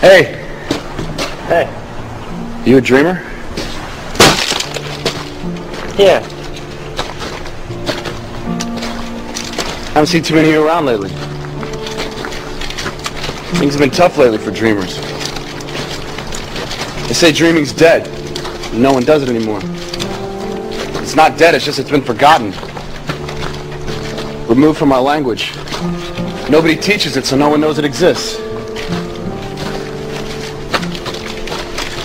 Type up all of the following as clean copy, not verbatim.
Hey! Hey. You a dreamer? Yeah. Haven't seen too many of you around lately. Things have been tough lately for dreamers. They say dreaming's dead. And no one does it anymore. It's not dead, it's just it's been forgotten. Removed from our language. Nobody teaches it, so no one knows it exists.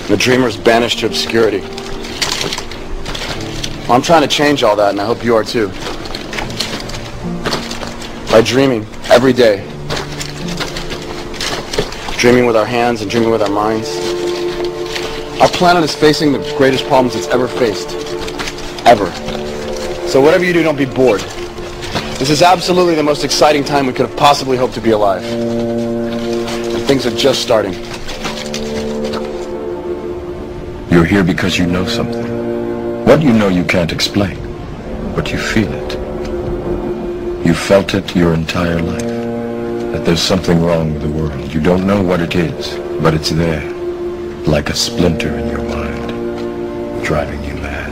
The dreamer's banished to obscurity. Well, I'm trying to change all that, and I hope you are too. By dreaming every day. Dreaming with our hands and dreaming with our minds. Our planet is facing the greatest problems it's ever faced. Ever. So whatever you do, don't be bored. This is absolutely the most exciting time we could have possibly hoped to be alive. And things are just starting. You're here because you know something. What you know you can't explain, but you feel it. You felt it your entire life, that there's something wrong with the world. You don't know what it is, but it's there, like a splinter in your mind, driving you mad.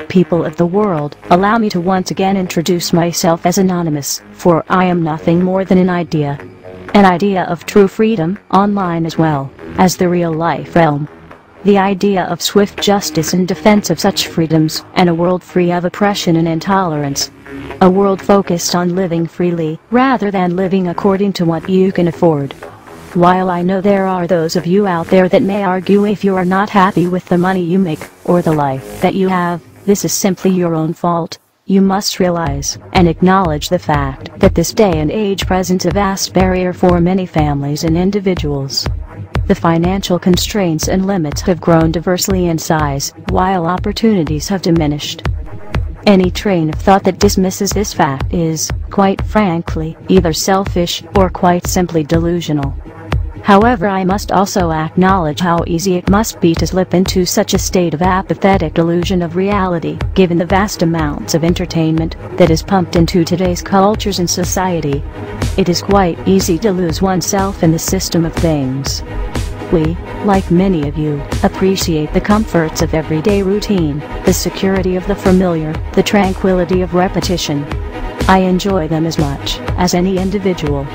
People of the world, allow me to once again introduce myself as Anonymous, for I am nothing more than an idea. An idea of true freedom, online as well as the real-life realm. The idea of swift justice in defense of such freedoms, and a world free of oppression and intolerance. A world focused on living freely, rather than living according to what you can afford. While I know there are those of you out there that may argue if you are not happy with the money you make, or the life that you have, this is simply your own fault. You must realize and acknowledge the fact that this day and age presents a vast barrier for many families and individuals. The financial constraints and limits have grown diversely in size, while opportunities have diminished. Any train of thought that dismisses this fact is, quite frankly, either selfish or quite simply delusional. However, I must also acknowledge how easy it must be to slip into such a state of apathetic delusion of reality, given the vast amounts of entertainment that is pumped into today's cultures and society. It is quite easy to lose oneself in the system of things. We, like many of you, appreciate the comforts of everyday routine, the security of the familiar, the tranquility of repetition. I enjoy them as much as any individual.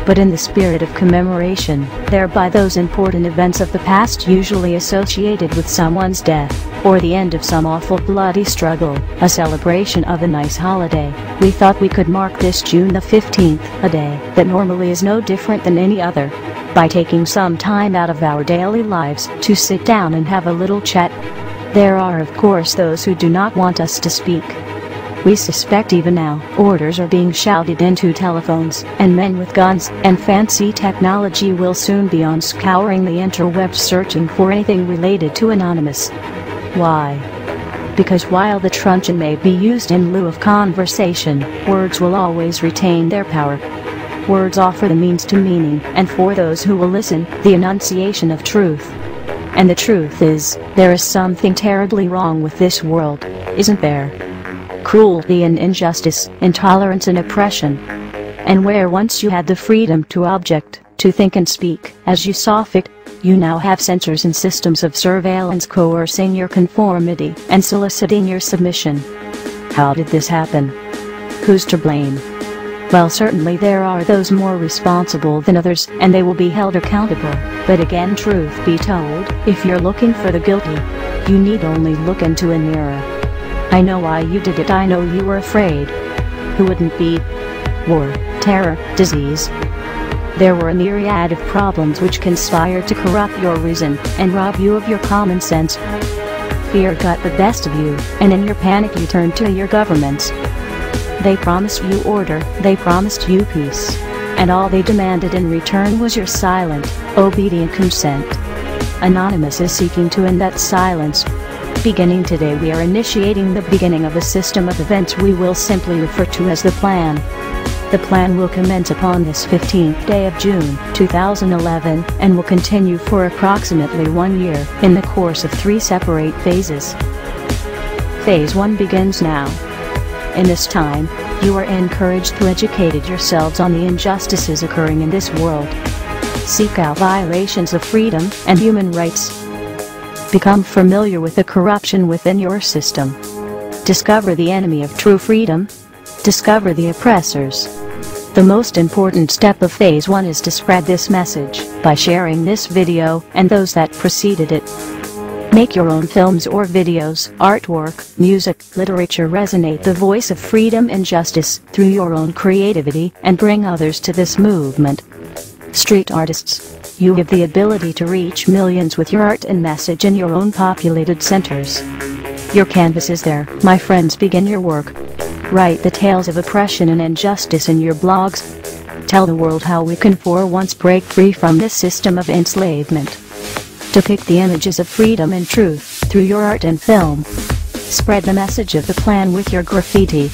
But in the spirit of commemoration, thereby those important events of the past usually associated with someone's death, or the end of some awful bloody struggle, a celebration of a nice holiday, we thought we could mark this June the 15th, a day that normally is no different than any other, by taking some time out of our daily lives to sit down and have a little chat. There are of course those who do not want us to speak. We suspect even now, orders are being shouted into telephones, and men with guns and fancy technology will soon be on scouring the interwebs searching for anything related to Anonymous. Why? Because while the truncheon may be used in lieu of conversation, words will always retain their power. Words offer the means to meaning, and for those who will listen, the enunciation of truth. And the truth is, there is something terribly wrong with this world, isn't there? Cruelty and injustice, intolerance and oppression. And where once you had the freedom to object, to think and speak as you saw fit, you now have censors and systems of surveillance coercing your conformity and soliciting your submission. How did this happen? Who's to blame? Well, certainly there are those more responsible than others, and they will be held accountable. But again, truth be told, if you're looking for the guilty, you need only look into a mirror. I know why you did it. I know you were afraid. Who wouldn't be? War, terror, disease. There were a myriad of problems which conspired to corrupt your reason and rob you of your common sense. Fear got the best of you, and in your panic you turned to your governments. They promised you order, they promised you peace, and all they demanded in return was your silent, obedient consent. Anonymous is seeking to end that silence. Beginning today, we are initiating the beginning of a system of events we will simply refer to as the plan. The plan will commence upon this 15th day of June, 2011, and will continue for approximately 1 year, in the course of 3 separate phases. Phase 1 begins now. In this time, you are encouraged to educate yourselves on the injustices occurring in this world. Seek out violations of freedom and human rights. Become familiar with the corruption within your system. Discover the enemy of true freedom. Discover the oppressors. The most important step of Phase 1 is to spread this message by sharing this video and those that preceded it. Make your own films or videos, artwork, music, literature resonate the voice of freedom and justice through your own creativity and bring others to this movement. Street artists, you have the ability to reach millions with your art and message in your own populated centers. Your canvas is there, my friends. Begin your work. Write the tales of oppression and injustice in your blogs. Tell the world how we can for once break free from this system of enslavement. Depict the images of freedom and truth through your art and film. Spread the message of the plan with your graffiti.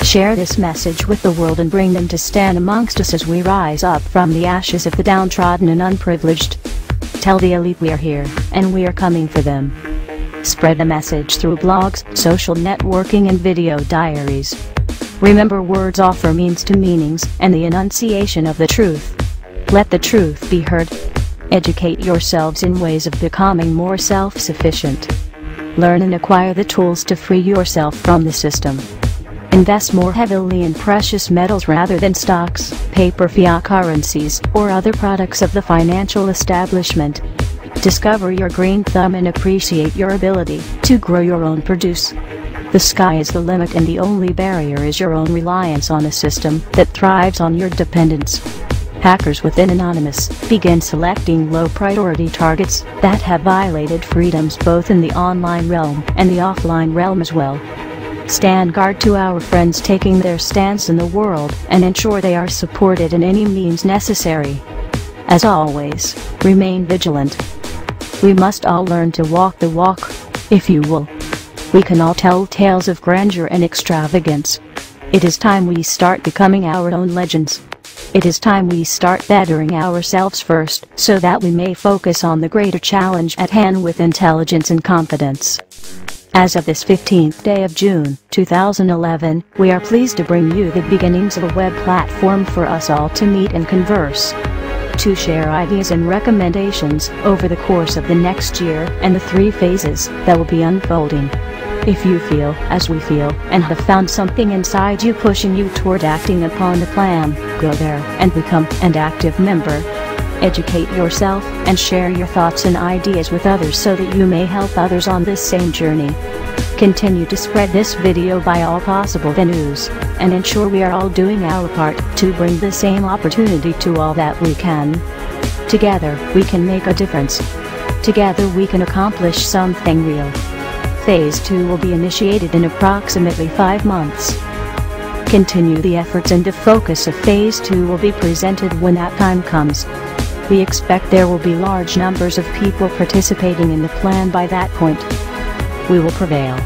Share this message with the world and bring them to stand amongst us as we rise up from the ashes of the downtrodden and unprivileged. Tell the elite we are here, and we are coming for them. Spread the message through blogs, social networking and video diaries. Remember, words offer means to meanings and the enunciation of the truth. Let the truth be heard. Educate yourselves in ways of becoming more self-sufficient. Learn and acquire the tools to free yourself from the system. Invest more heavily in precious metals rather than stocks, paper, fiat currencies, or other products of the financial establishment. Discover your green thumb and appreciate your ability to grow your own produce. The sky is the limit, and the only barrier is your own reliance on a system that thrives on your dependence. Hackers within Anonymous, begin selecting low-priority targets that have violated freedoms both in the online realm and the offline realm as well. Stand guard to our friends taking their stance in the world and ensure they are supported in any means necessary. As always, remain vigilant. We must all learn to walk the walk, if you will. We can all tell tales of grandeur and extravagance. It is time we start becoming our own legends. It is time we start bettering ourselves first, so that we may focus on the greater challenge at hand with intelligence and confidence. As of this 15th day of June, 2011, we are pleased to bring you the beginnings of a web platform for us all to meet and converse. To share ideas and recommendations over the course of the next year and the 3 phases that will be unfolding. If you feel as we feel and have found something inside you pushing you toward acting upon the plan, go there and become an active member. Educate yourself and share your thoughts and ideas with others so that you may help others on this same journey. Continue to spread this video by all possible venues, and ensure we are all doing our part to bring the same opportunity to all that we can. Together, we can make a difference. Together we can accomplish something real. Phase 2 will be initiated in approximately 5 months. Continue the efforts, and the focus of Phase 2 will be presented when that time comes. We expect there will be large numbers of people participating in the plan by that point. We will prevail.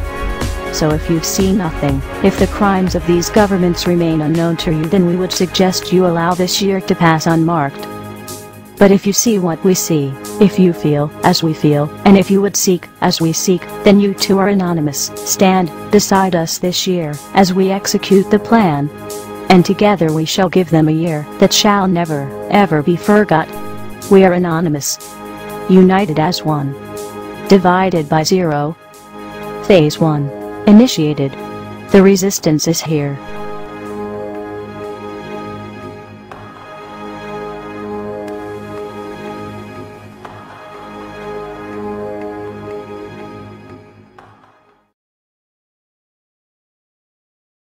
So if you see nothing, if the crimes of these governments remain unknown to you, then we would suggest you allow this year to pass unmarked. But if you see what we see, if you feel as we feel, and if you would seek as we seek, then you too are anonymous. Stand beside us this year as we execute the plan. And together we shall give them a year that shall never, ever be forgot. We are anonymous. United as one. Divided by zero. Phase 1. Initiated. The resistance is here.